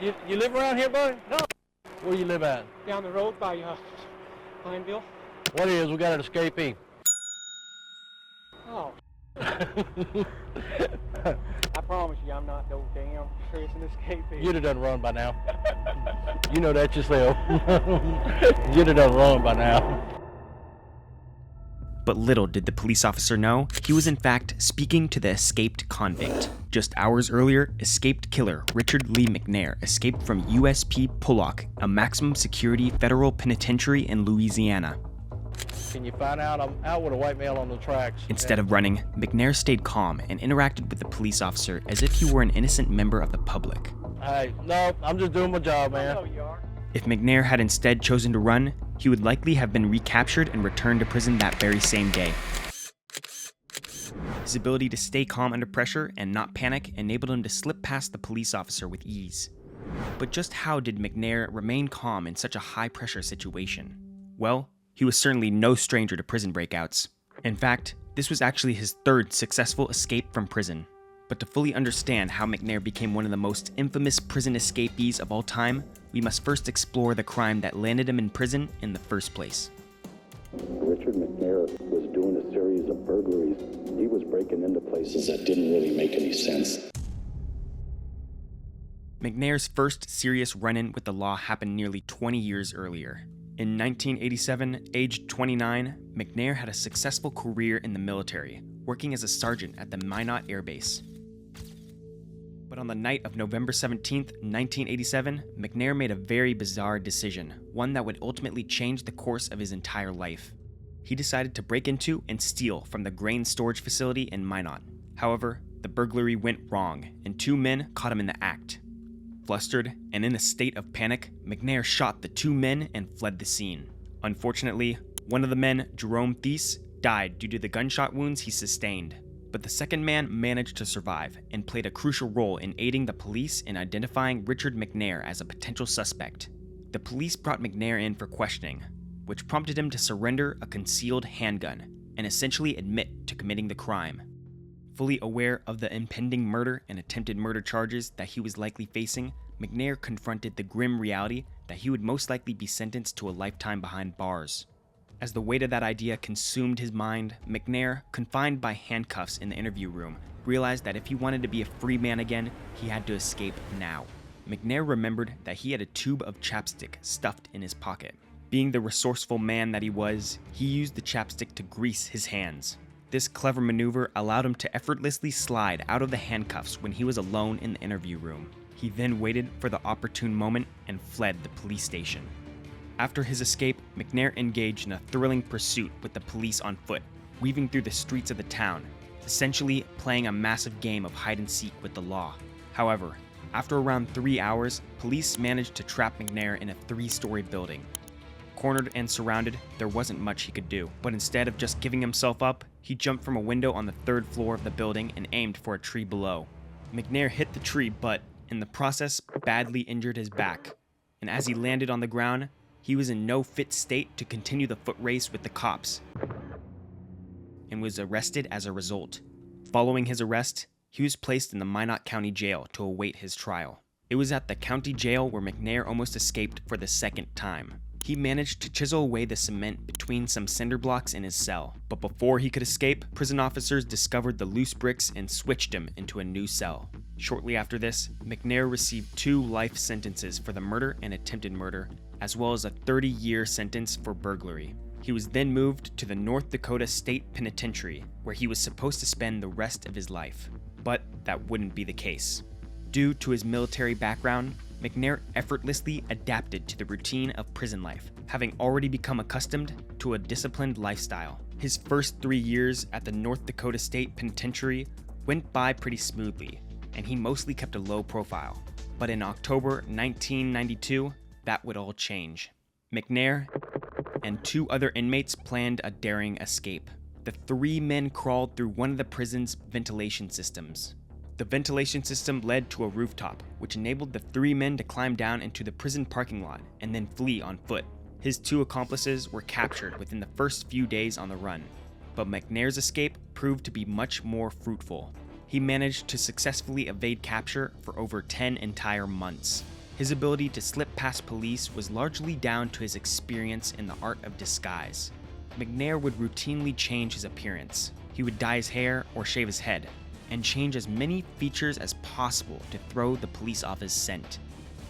You live around here, buddy? No. Where you live at? Down the road by Pineville. What is? We got an escapee. Oh. I promise you I'm not no damn stressing escapee. You'd have done run by now. You know that yourself. You'd have done run by now. But little did the police officer know, he was in fact speaking to the escaped convict. Just hours earlier, escaped killer Richard Lee McNair escaped from USP Pollock, a maximum security federal penitentiary in Louisiana. Can you find out? I'm out with a white male on the tracks. Instead of running, McNair stayed calm and interacted with the police officer as if he were an innocent member of the public. Hey, no, I'm just doing my job, man. I know you are. If McNair had instead chosen to run, he would likely have been recaptured and returned to prison that very same day. His ability to stay calm under pressure and not panic enabled him to slip past the police officer with ease. But just how did McNair remain calm in such a high-pressure situation? Well, he was certainly no stranger to prison breakouts. In fact, this was actually his third successful escape from prison. But to fully understand how McNair became one of the most infamous prison escapees of all time, we must first explore the crime that landed him in prison in the first place. Richard McNair was doing a series of burglaries. He was breaking into places that didn't really make any sense. McNair's first serious run-in with the law happened nearly 20 years earlier. In 1987, aged 29, McNair had a successful career in the military, working as a sergeant at the Minot Air Base. But on the night of November 17, 1987, McNair made a very bizarre decision, one that would ultimately change the course of his entire life. He decided to break into and steal from the grain storage facility in Minot. However, the burglary went wrong, and two men caught him in the act. Flustered and in a state of panic, McNair shot the two men and fled the scene. Unfortunately, one of the men, Jerome Thies, died due to the gunshot wounds he sustained. But the second man managed to survive and played a crucial role in aiding the police in identifying Richard McNair as a potential suspect. The police brought McNair in for questioning, which prompted him to surrender a concealed handgun and essentially admit to committing the crime. Fully aware of the impending murder and attempted murder charges that he was likely facing, McNair confronted the grim reality that he would most likely be sentenced to a lifetime behind bars. As the weight of that idea consumed his mind, McNair, confined by handcuffs in the interview room, realized that if he wanted to be a free man again, he had to escape now. McNair remembered that he had a tube of chapstick stuffed in his pocket. Being the resourceful man that he was, he used the chapstick to grease his hands. This clever maneuver allowed him to effortlessly slide out of the handcuffs when he was alone in the interview room. He then waited for the opportune moment and fled the police station. After his escape, McNair engaged in a thrilling pursuit with the police on foot, weaving through the streets of the town, essentially playing a massive game of hide-and-seek with the law. However, after around 3 hours, police managed to trap McNair in a 3-story building. Cornered and surrounded, there wasn't much he could do, but instead of just giving himself up, he jumped from a window on the 3rd floor of the building and aimed for a tree below. McNair hit the tree, but in the process, badly injured his back, and as he landed on the ground, he was in no fit state to continue the foot race with the cops, and was arrested as a result. Following his arrest, he was placed in the Minot County Jail to await his trial. It was at the county jail where McNair almost escaped for the second time. He managed to chisel away the cement between some cinder blocks in his cell, but before he could escape, prison officers discovered the loose bricks and switched him into a new cell. Shortly after this, McNair received 2 life sentences for the murder and attempted murder, as well as a 30-year sentence for burglary. He was then moved to the North Dakota State Penitentiary, where he was supposed to spend the rest of his life. But that wouldn't be the case. Due to his military background, McNair effortlessly adapted to the routine of prison life, having already become accustomed to a disciplined lifestyle. His first 3 years at the North Dakota State Penitentiary went by pretty smoothly, and he mostly kept a low profile. But in October 1992, that would all change. McNair and 2 other inmates planned a daring escape. The 3 men crawled through one of the prison's ventilation systems. The ventilation system led to a rooftop, which enabled the 3 men to climb down into the prison parking lot and then flee on foot. His 2 accomplices were captured within the first few days on the run, but McNair's escape proved to be much more fruitful. He managed to successfully evade capture for over 10 entire months. His ability to slip past police was largely down to his experience in the art of disguise. McNair would routinely change his appearance. He would dye his hair or shave his head, and change as many features as possible to throw the police off his scent.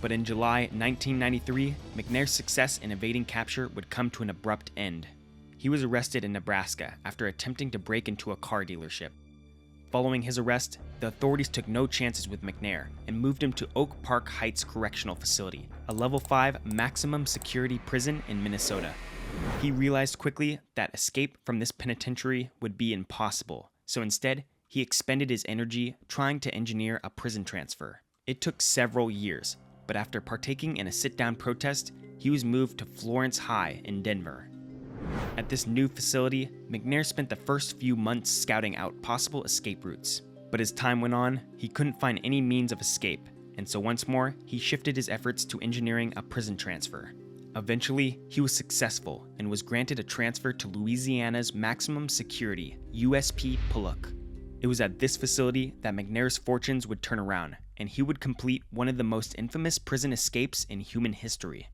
But in July 1993, McNair's success in evading capture would come to an abrupt end. He was arrested in Nebraska after attempting to break into a car dealership. Following his arrest, the authorities took no chances with McNair and moved him to Oak Park Heights Correctional Facility, a level 5 maximum security prison in Minnesota. He realized quickly that escape from this penitentiary would be impossible, so instead, he expended his energy trying to engineer a prison transfer. It took several years, but after partaking in a sit-down protest, he was moved to Florence High in Denver. At this new facility, McNair spent the first few months scouting out possible escape routes. But as time went on, he couldn't find any means of escape, and so once more, he shifted his efforts to engineering a prison transfer. Eventually, he was successful and was granted a transfer to Louisiana's maximum security, USP Pullock. It was at this facility that McNair's fortunes would turn around, and he would complete one of the most infamous prison escapes in human history.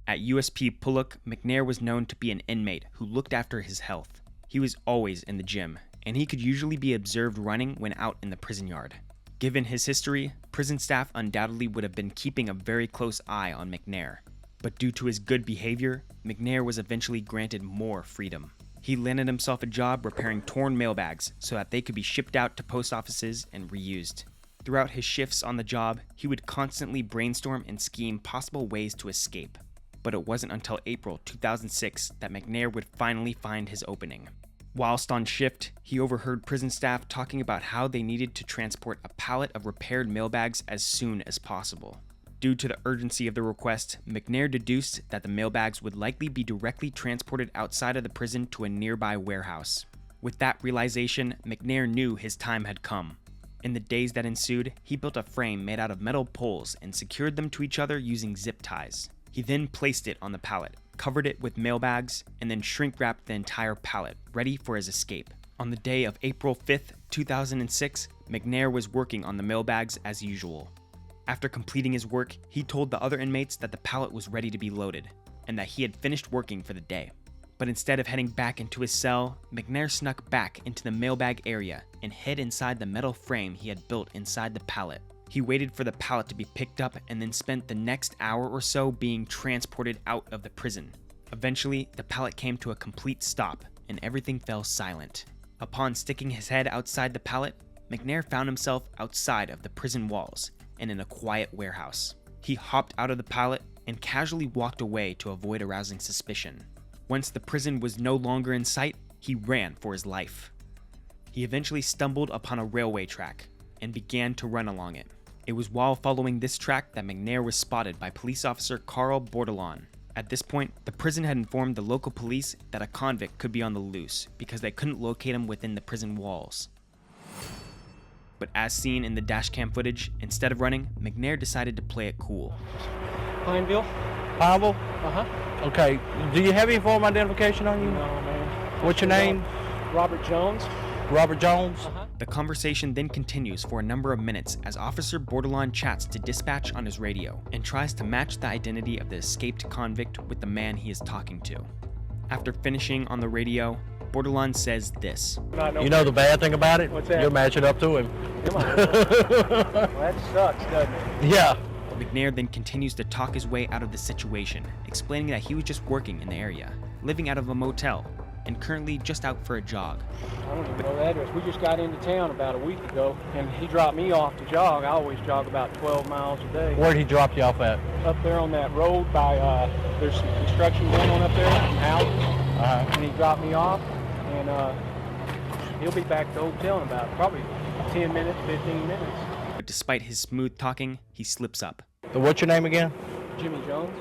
At USP Pullock, McNair was known to be an inmate who looked after his health. He was always in the gym, and he could usually be observed running when out in the prison yard. Given his history, prison staff undoubtedly would have been keeping a very close eye on McNair. But due to his good behavior, McNair was eventually granted more freedom. He landed himself a job repairing torn mailbags so that they could be shipped out to post offices and reused. Throughout his shifts on the job, he would constantly brainstorm and scheme possible ways to escape. But it wasn't until April 2006 that McNair would finally find his opening. Whilst on shift, he overheard prison staff talking about how they needed to transport a pallet of repaired mailbags as soon as possible. Due to the urgency of the request, McNair deduced that the mailbags would likely be directly transported outside of the prison to a nearby warehouse. With that realization, McNair knew his time had come. In the days that ensued, he built a frame made out of metal poles and secured them to each other using zip ties. He then placed it on the pallet, covered it with mailbags, and then shrink-wrapped the entire pallet, ready for his escape. On the day of April 5th, 2006, McNair was working on the mailbags as usual. After completing his work, he told the other inmates that the pallet was ready to be loaded, and that he had finished working for the day. But instead of heading back into his cell, McNair snuck back into the mailbag area and hid inside the metal frame he had built inside the pallet. He waited for the pallet to be picked up and then spent the next hour or so being transported out of the prison. Eventually, the pallet came to a complete stop, and everything fell silent. Upon sticking his head outside the pallet, McNair found himself outside of the prison walls and in a quiet warehouse. He hopped out of the pallet and casually walked away to avoid arousing suspicion. Once the prison was no longer in sight, he ran for his life. He eventually stumbled upon a railway track and began to run along it. It was while following this track that McNair was spotted by police officer Carl Bordelon. At this point, the prison had informed the local police that a convict could be on the loose because they couldn't locate him within the prison walls. But as seen in the dashcam footage, instead of running, McNair decided to play it cool. Pineville? Pineville? Uh-huh. Okay. Do you have any form of identification on you? No, man. What's your name? Robert Jones. Robert Jones? Uh-huh. The conversation then continues for a number of minutes as Officer Bordelon chats to dispatch on his radio and tries to match the identity of the escaped convict with the man he is talking to. After finishing on the radio, Bordelon says this. You know the bad thing about it? What's that? You're matching up to him. Come on. Well, that sucks, doesn't it? Yeah. McNair then continues to talk his way out of the situation, explaining that he was just working in the area, living out of a motel, and currently just out for a jog. I don't even know the address. We just got into town about a week ago, and he dropped me off to jog. I always jog about 12 miles a day. Where did he drop you off at? Up there on that road by, there's some construction going on up there, some houses. And he dropped me off, and he'll be back to the hotel in about probably 10 minutes, 15 minutes. But despite his smooth talking, he slips up. What's your name again? Jimmy Jones?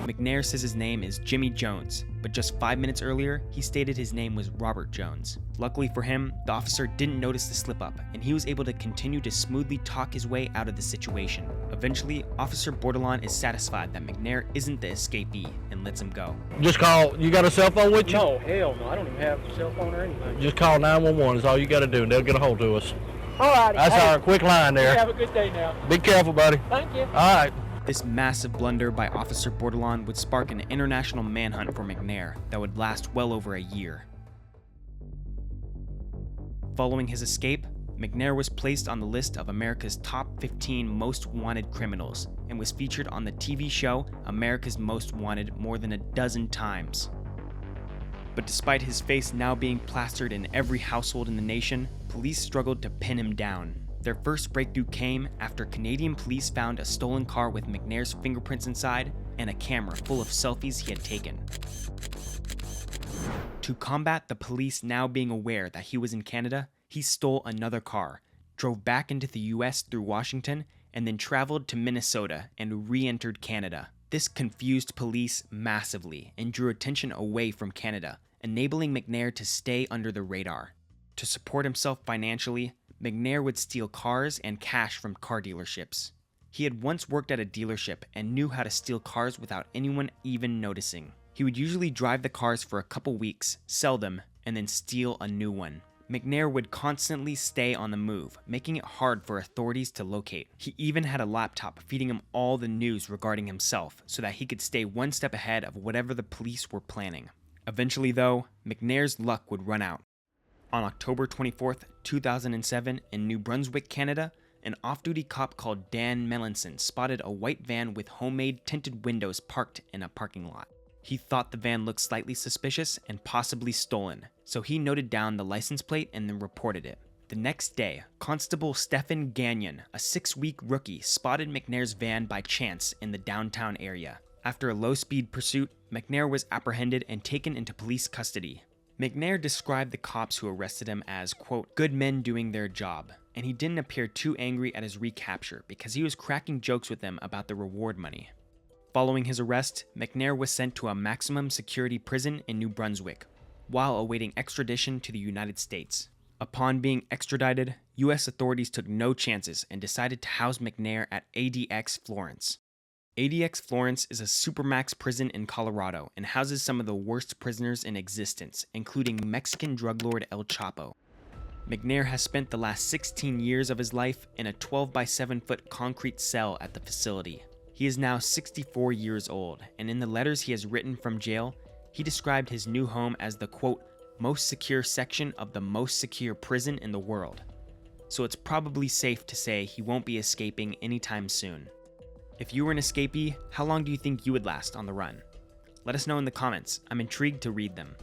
McNair says his name is Jimmy Jones, but just 5 minutes earlier, he stated his name was Robert Jones. Luckily for him, the officer didn't notice the slip-up, and he was able to continue to smoothly talk his way out of the situation. Eventually, Officer Bordelon is satisfied that McNair isn't the escapee and lets him go. Just call. You got a cell phone with you? No, hell no. I don't even have a cell phone or anything. Just call 911 is all you got to do, and they'll get a hold of us. All right. That's our quick line there. Have a good day now. Be careful, buddy. Thank you. All right. This massive blunder by Officer Bordelon would spark an international manhunt for McNair that would last well over a year. Following his escape, McNair was placed on the list of America's top 15 most wanted criminals and was featured on the TV show America's Most Wanted more than a dozen times. But despite his face now being plastered in every household in the nation, police struggled to pin him down. Their first breakthrough came after Canadian police found a stolen car with McNair's fingerprints inside and a camera full of selfies he had taken. To combat the police now being aware that he was in Canada, he stole another car, drove back into the US through Washington, and then traveled to Minnesota and re-entered Canada. This confused police massively and drew attention away from Canada, enabling McNair to stay under the radar. To support himself financially, McNair would steal cars and cash from car dealerships. He had once worked at a dealership and knew how to steal cars without anyone even noticing. He would usually drive the cars for a couple weeks, sell them, and then steal a new one. McNair would constantly stay on the move, making it hard for authorities to locate. He even had a laptop feeding him all the news regarding himself so that he could stay one step ahead of whatever the police were planning. Eventually though, McNair's luck would run out. On October 24, 2007, in New Brunswick, Canada, an off-duty cop called Dan Melanson spotted a white van with homemade tinted windows parked in a parking lot. He thought the van looked slightly suspicious and possibly stolen, so he noted down the license plate and then reported it. The next day, Constable Stephen Gagnon, a 6-week rookie, spotted McNair's van by chance in the downtown area. After a low-speed pursuit, McNair was apprehended and taken into police custody. McNair described the cops who arrested him as, quote, good men doing their job, and he didn't appear too angry at his recapture because he was cracking jokes with them about the reward money. Following his arrest, McNair was sent to a maximum security prison in New Brunswick, while awaiting extradition to the United States. Upon being extradited, US authorities took no chances and decided to house McNair at ADX Florence. ADX Florence is a supermax prison in Colorado and houses some of the worst prisoners in existence, including Mexican drug lord El Chapo. McNair has spent the last 16 years of his life in a 12 by 7 foot concrete cell at the facility. He is now 64 years old, and in the letters he has written from jail, he described his new home as the, quote, most secure section of the most secure prison in the world. So it's probably safe to say he won't be escaping anytime soon. If you were an escapee, how long do you think you would last on the run? Let us know in the comments. I'm intrigued to read them.